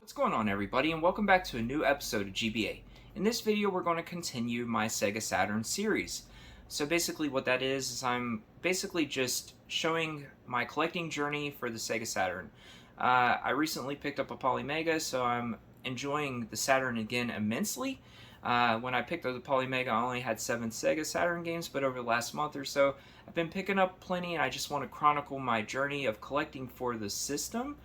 What's going on, everybody, and welcome back to a new episode of GBA. In this video we're going to continue my Sega Saturn series. So basically what that is I'm basically just showing my collecting journey for the Sega Saturn. I recently picked up a Polymega, so I'm enjoying the Saturn again immensely. When I picked up the Polymega, I only had 7 Sega Saturn games, but over the last month or so I've been picking up plenty, and I just want to chronicle my journey of collecting for the system.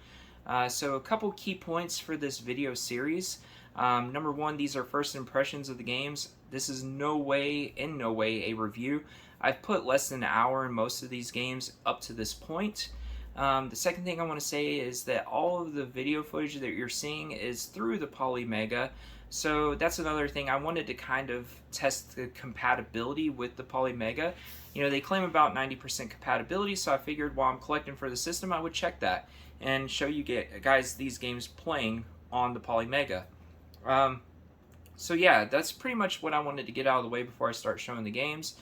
So a couple key points for this video series. Number one, these are first impressions of the games. This is in no way a review. I've put less than an hour in most of these games up to this point. The second thing I want to say is that all of the video footage that you're seeing is through the Polymega. So that's another thing. I wanted to kind of test the compatibility with the Polymega. You know, they claim about 90% compatibility, so I figured while I'm collecting for the system, I would check that and show you guys these games playing on the Polymega. So yeah, that's pretty much what I wanted to get out of the way before I start showing the games.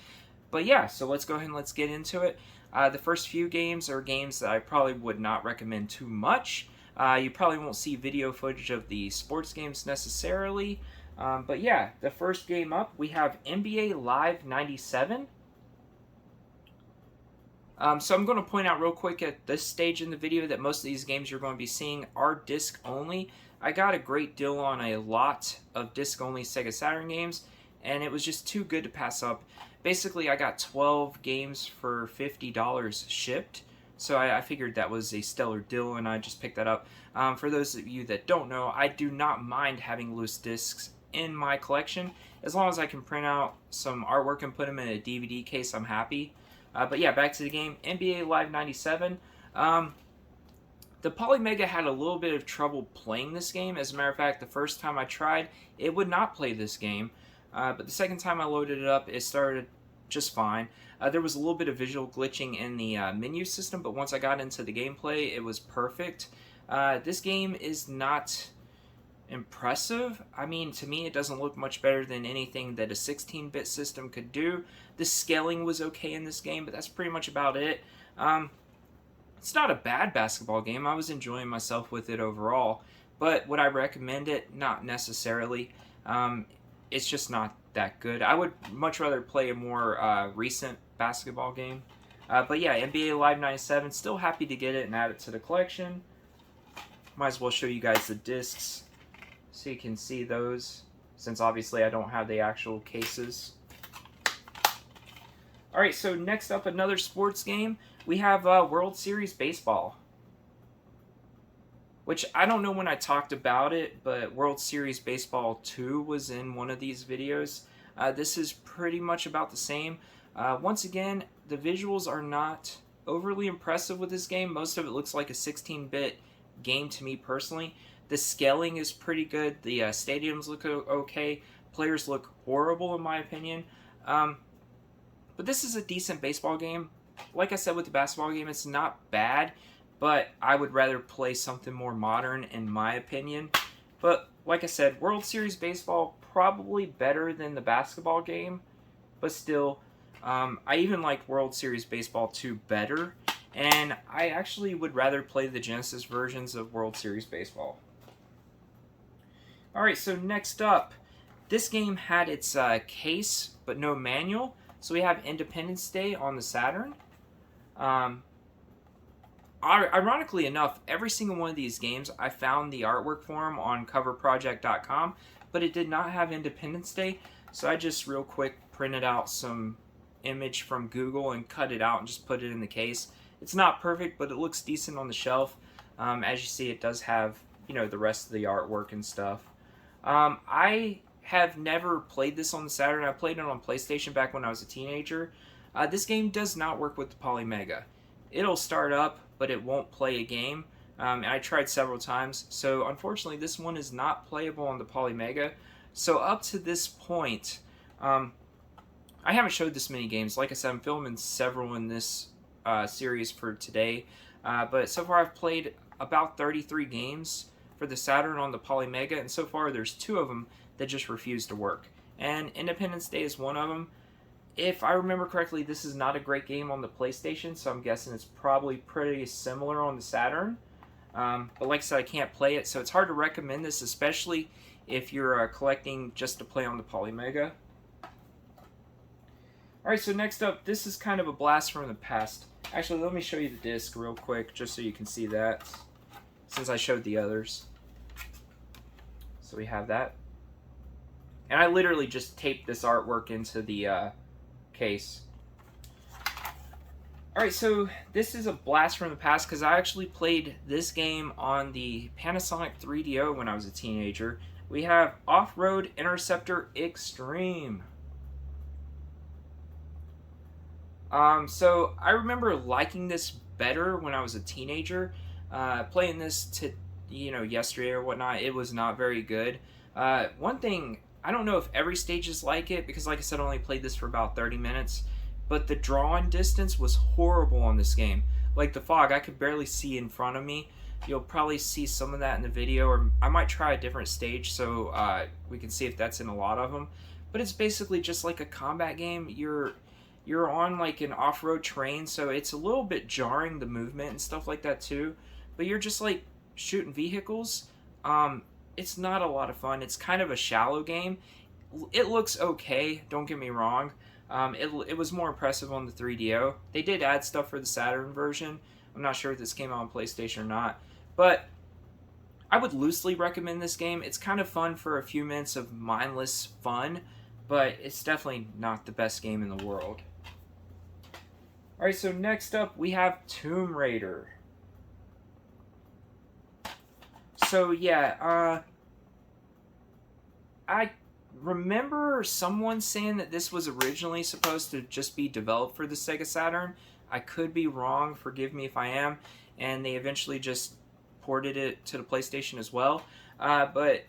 But yeah, so let's go ahead and let's get into it. The first few games are games that I probably would not recommend too much. You probably won't see video footage of the sports games necessarily. But yeah, the first game up, we have NBA Live 97. So I'm going to point out real quick at this stage in the video that most of these games you're going to be seeing are disc only. I got a great deal on a lot of disc only Sega Saturn games, and it was just too good to pass up. Basically, I got 12 games for $50 shipped, so I figured that was a stellar deal, and I just picked that up. For those of you that don't know, I do not mind having loose discs in my collection. As long as I can print out some artwork and put them in a DVD case, I'm happy. But yeah, back to the game. NBA Live 97. The Polymega had a little bit of trouble playing this game. As a matter of fact, the first time I tried, it would not play this game. But the second time I loaded it up, it started just fine. There was a little bit of visual glitching in the menu system, but once I got into the gameplay, it was perfect. This game is not impressive. I mean, to me, it doesn't look much better than anything that a 16-bit system could do. The scaling was okay in this game, but that's pretty much about it. It's not a bad basketball game. I was enjoying myself with it overall, but would I recommend it? Not necessarily. It's just not that good. I would much rather play a more recent basketball game. But yeah, NBA Live 97, still happy to get it and add it to the collection. Might as well show you guys the discs so you can see those, since obviously I don't have the actual cases. Alright, so next up, another sports game. We have World Series Baseball, which I don't know when I talked about it, but World Series Baseball 2 was in one of these videos. This is pretty much about the same. Once again, the visuals are not overly impressive with this game. Most of it looks like a 16-bit game to me personally. The scaling is pretty good. The stadiums look okay. Players look horrible in my opinion. But this is a decent baseball game. Like I said with the basketball game, it's not bad, but I would rather play something more modern in my opinion. But like I said, World Series Baseball probably better than the basketball game, but still, I even like World Series Baseball 2 better, and I actually would rather play the Genesis versions of World Series Baseball. Alright, so next up, this game had its case, but no manual. So we have Independence Day on the Saturn. Ironically enough, every single one of these games, I found the artwork for them on coverproject.com, but it did not have Independence Day, so I just real quick printed out some image from Google and cut it out and just put it in the case. It's not perfect, but it looks decent on the shelf. As you see, it does have, you know, the rest of the artwork and stuff. I have never played this on the Saturn. I played it on PlayStation back when I was a teenager. This game does not work with the Polymega. It'll start up, but it won't play a game. And I tried several times. So unfortunately, this one is not playable on the Polymega. So up to this point, I haven't showed this many games. Like I said, I'm filming several in this series for today. But so far I've played about 33 games for the Saturn on the Polymega, and so far there's 2 of them that just refuse to work. And Independence Day is one of them. If I remember correctly, this is not a great game on the PlayStation, so I'm guessing it's probably pretty similar on the Saturn. But like I said, I can't play it, so it's hard to recommend this, especially if you're collecting just to play on the Polymega. Alright, so next up, this is kind of a blast from the past. Actually, let me show you the disc real quick, just so you can see that, since I showed the others. So we have that. And I literally just taped this artwork into the case. Alright, so this is a blast from the past because I actually played this game on the Panasonic 3DO when I was a teenager. We have OffRoad Interceptor Extreme. So I remember liking this better when I was a teenager. Playing this yesterday or whatnot, it was not very good. One thing, I don't know if every stage is like it, because like I said, I only played this for about 30 minutes, but the draw-in distance was horrible on this game. Like the fog, I could barely see in front of me. You'll probably see some of that in the video, or I might try a different stage so we can see if that's in a lot of them. But it's basically just like a combat game. You're on like an off-road terrain, so it's a little bit jarring, the movement and stuff like that too. But you're just like shooting vehicles. It's not a lot of fun. It's kind of a shallow game. It looks okay, don't get me wrong. It was more impressive on the 3DO. They did add stuff for the Saturn version. I'm not sure if this came out on PlayStation or not. But I would loosely recommend this game. It's kind of fun for a few minutes of mindless fun, but it's definitely not the best game in the world. Alright, so next up we have Tomb Raider. So yeah, I remember someone saying that this was originally supposed to just be developed for the Sega Saturn. I could be wrong, forgive me if I am, and they eventually just ported it to the PlayStation as well. But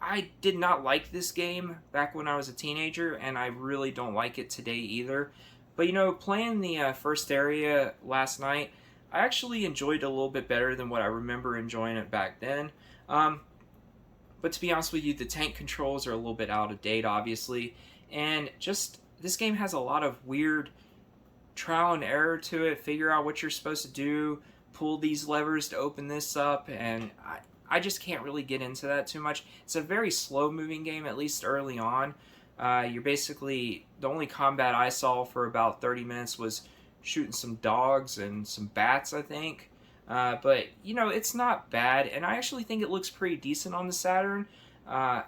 I did not like this game back when I was a teenager, and I really don't like it today either. But playing the first area last night, I actually enjoyed it a little bit better than what I remember enjoying it back then. But to be honest with you, the tank controls are a little bit out of date, obviously. And just, this game has a lot of weird trial and error to it. Figure out what you're supposed to do, pull these levers to open this up, and I just can't really get into that too much. It's a very slow-moving game, at least early on. You're basically, the only combat I saw for about 30 minutes was shooting some dogs and some bats, I think. But, it's not bad, and I actually think it looks pretty decent on the Saturn. I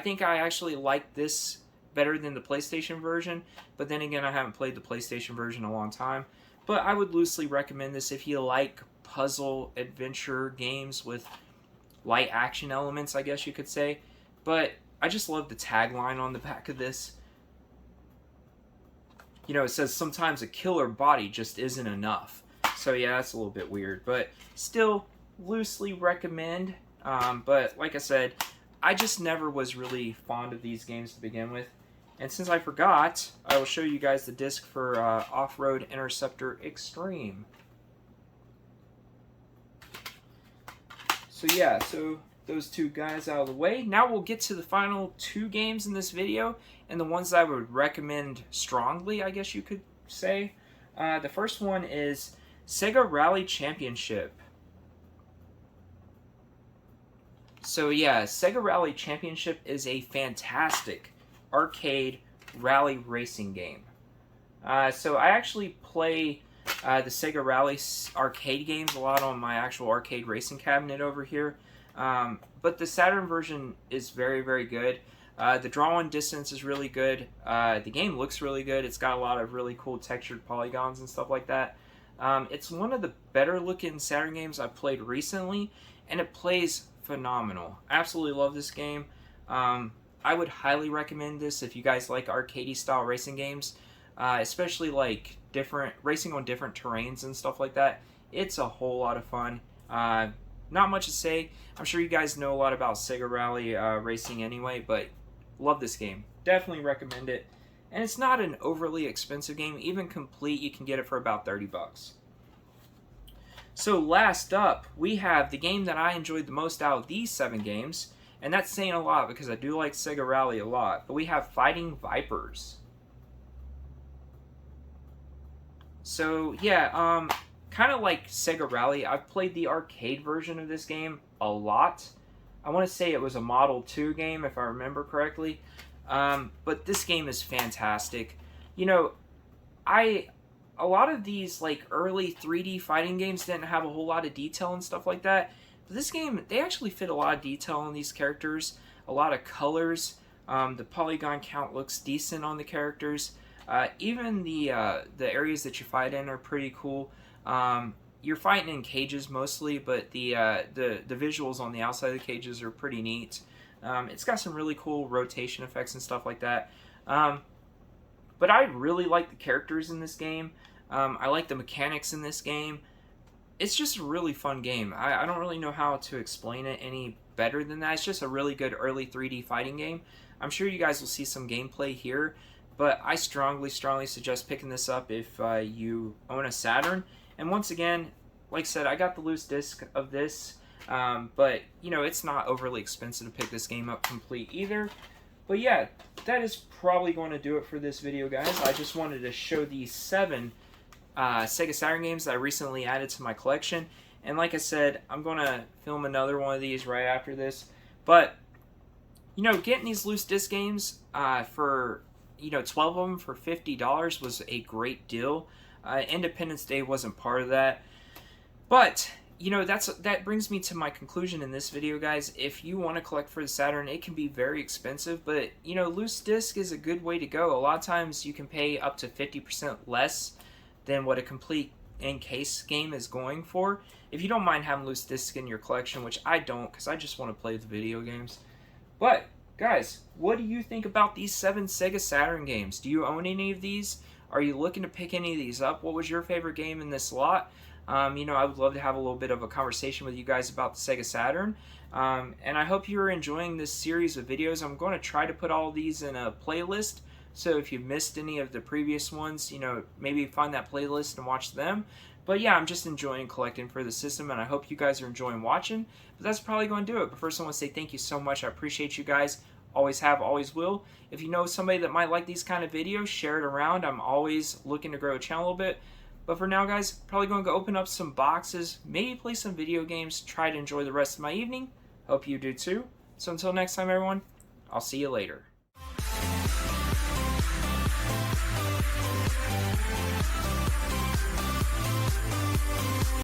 think I actually like this better than the PlayStation version, but then again, I haven't played the PlayStation version in a long time. But I would loosely recommend this if you like puzzle adventure games with light action elements, I guess you could say. But I just love the tagline on the back of this. It says, sometimes a killer body just isn't enough. So yeah, that's a little bit weird, but still loosely recommend. But like I said, I just never was really fond of these games to begin with. And since I forgot, I will show you guys the disc for OffRoad Interceptor Extreme. So yeah, so those two guys out of the way. Now we'll get to the final two games in this video, and the ones that I would recommend strongly, I guess you could say. The first one is Sega Rally Championship. So yeah, Sega Rally Championship is a fantastic arcade rally racing game. So I actually play the Sega Rally arcade games a lot on my actual arcade racing cabinet over here. But the Saturn version is very, very good. The draw-in distance is really good. The game looks really good. It's got a lot of really cool textured polygons and stuff like that. It's one of the better looking Saturn games I've played recently, and it plays phenomenal. I absolutely love this game. I would highly recommend this if you guys like arcadey style racing games, especially like different racing on different terrains and stuff like that. It's a whole lot of fun. Not much to say. I'm sure you guys know a lot about Sega Rally racing anyway, but love this game. Definitely recommend it. And it's not an overly expensive game. Even complete, you can get it for about 30 bucks. So last up, we have the game that I enjoyed the most out of these 7 games. And that's saying a lot because I do like Sega Rally a lot. But we have Fighting Vipers. So yeah, kind of like Sega Rally, I've played the arcade version of this game a lot. I want to say it was a Model 2 game, if I remember correctly. But this game is fantastic. You know, a lot of these like early 3D fighting games didn't have a whole lot of detail and stuff like that. But this game, they actually fit a lot of detail on these characters, a lot of colors. The polygon count looks decent on the characters. Even the areas that you fight in are pretty cool. You're fighting in cages mostly, but the visuals on the outside of the cages are pretty neat. It's got some really cool rotation effects and stuff like that. But I really like the characters in this game. I like the mechanics in this game. It's just a really fun game. I don't really know how to explain it any better than that. It's just a really good early 3D fighting game. I'm sure you guys will see some gameplay here, but I strongly suggest picking this up if you own a Saturn. And once again, like I said, I got the loose disc of this, but you know, it's not overly expensive to pick this game up complete either. But yeah, that is probably going to do it for this video, guys. I just wanted to show these 7 Sega Saturn games that I recently added to my collection. And like I said, I'm going to film another one of these right after this. But, you know, getting these loose disc games for, you know, 12 of them for $50 was a great deal. Independence Day wasn't part of that. But, you know, that brings me to my conclusion in this video, guys. If you want to collect for the Saturn, it can be very expensive, but, you know, loose disc is a good way to go. A lot of times you can pay up to 50% less than what a complete in-case game is going for. If you don't mind having loose disc in your collection, which I don't, because I just want to play the video games. But, guys, what do you think about these 7 Sega Saturn games? Do you own any of these? Are you looking to pick any of these up? What was your favorite game in this lot? You know, I would love to have a little bit of a conversation with you guys about the Sega Saturn. And I hope you're enjoying this series of videos. I'm going to try to put all these in a playlist. So if you missed any of the previous ones, you know, maybe find that playlist and watch them. But yeah, I'm just enjoying collecting for the system, and I hope you guys are enjoying watching. But that's probably going to do it. But first I want to say thank you so much. I appreciate you guys. Always have, always will. If you know somebody that might like these kind of videos, share it around. I'm always looking to grow a channel a little bit. But for now, guys, probably going to go open up some boxes, maybe play some video games, try to enjoy the rest of my evening. Hope you do too. So until next time, everyone, I'll see you later.